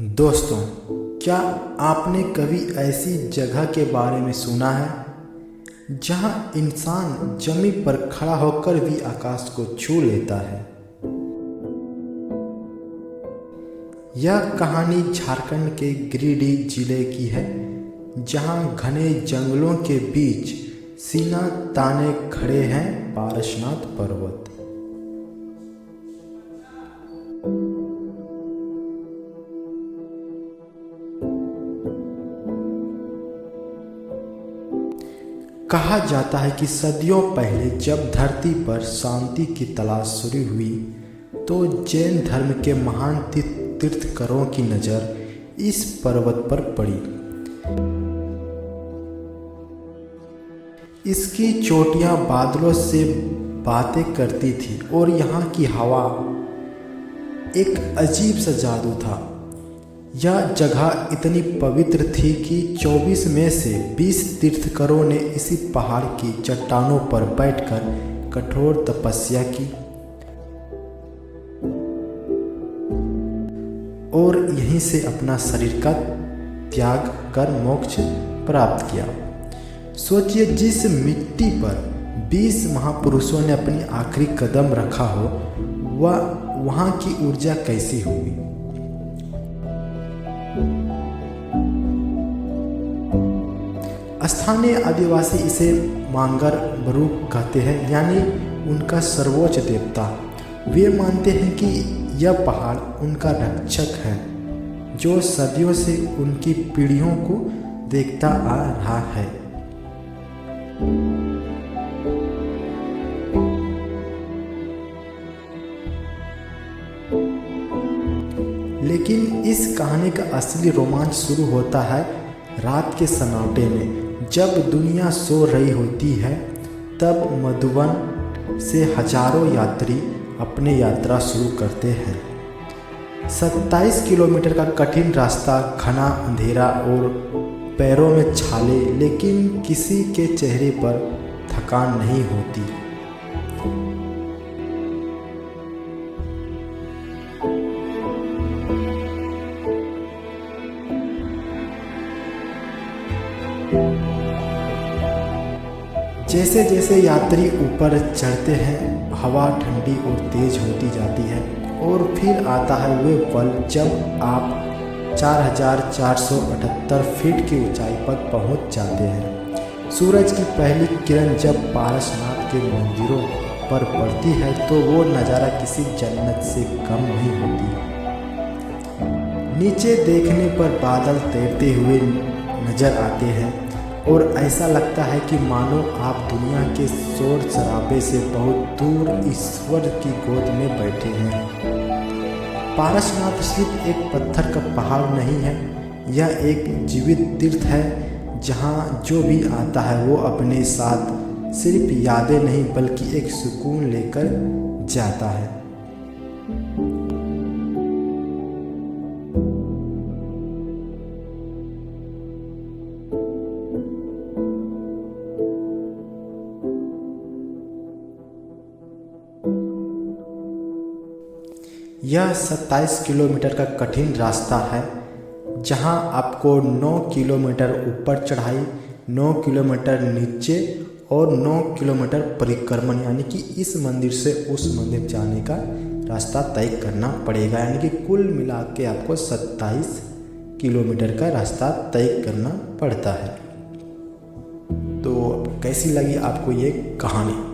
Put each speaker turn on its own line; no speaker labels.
दोस्तों, क्या आपने कभी ऐसी जगह के बारे में सुना है जहां इंसान जमीन पर खड़ा होकर भी आकाश को छू लेता है? यह कहानी झारखंड के गिरिडीह जिले की है, जहां घने जंगलों के बीच सीना ताने खड़े हैं पारसनाथ पर्वत। कहा जाता है कि सदियों पहले जब धरती पर शांति की तलाश शुरू हुई तो जैन धर्म के महान तीर्थंकरों की नज़र इस पर्वत पर पड़ी। इसकी चोटियां बादलों से बातें करती थी और यहाँ की हवा एक अजीब सा जादू था। यह जगह इतनी पवित्र थी कि 24 में से 20 तीर्थंकरों ने इसी पहाड़ की चट्टानों पर बैठकर कठोर तपस्या की और यहीं से अपना शरीर का त्याग कर मोक्ष प्राप्त किया। सोचिए, जिस मिट्टी पर 20 महापुरुषों ने अपनी आखिरी कदम रखा हो, वहाँ की ऊर्जा कैसी होगी। स्थानीय आदिवासी इसे मांगर बरू कहते हैं, यानी उनका सर्वोच्च देवता। वे मानते हैं कि यह पहाड़ उनका रक्षक है, जो सदियों से उनकी पीढ़ियों को देखता आ रहा है। लेकिन इस कहानी का असली रोमांच शुरू होता है रात के सन्नाटे में। जब दुनिया सो रही होती है, तब मधुबन से हजारों यात्री अपनी यात्रा शुरू करते हैं। 27 किलोमीटर का कठिन रास्ता, घना अंधेरा और पैरों में छाले, लेकिन किसी के चेहरे पर थकान नहीं होती। जैसे जैसे यात्री ऊपर चढ़ते हैं, हवा ठंडी और तेज होती जाती है और फिर आता है वे पल जब आप 4478 फीट की ऊंचाई पर पहुंच जाते हैं। सूरज की पहली किरण जब पारसनाथ के मंदिरों पर पड़ती है तो वो नज़ारा किसी जन्नत से कम नहीं होती। नीचे देखने पर बादल तैरते हुए नजर आते हैं और ऐसा लगता है कि मानो आप दुनिया के शोर शराबे से बहुत दूर ईश्वर की गोद में बैठे हैं। पारसनाथ सिर्फ एक पत्थर का पहाड़ नहीं है, यह एक जीवित तीर्थ है जहां जो भी आता है वो अपने साथ सिर्फ यादें नहीं बल्कि एक सुकून लेकर जाता है। यह 27 किलोमीटर का कठिन रास्ता है, जहां आपको 9 किलोमीटर ऊपर चढ़ाई, 9 किलोमीटर नीचे और 9 किलोमीटर परिक्रमण, यानी कि इस मंदिर से उस मंदिर जाने का रास्ता तय करना पड़ेगा। यानी कि कुल मिला के आपको 27 किलोमीटर का रास्ता तय करना पड़ता है। तो कैसी लगी आपको ये कहानी?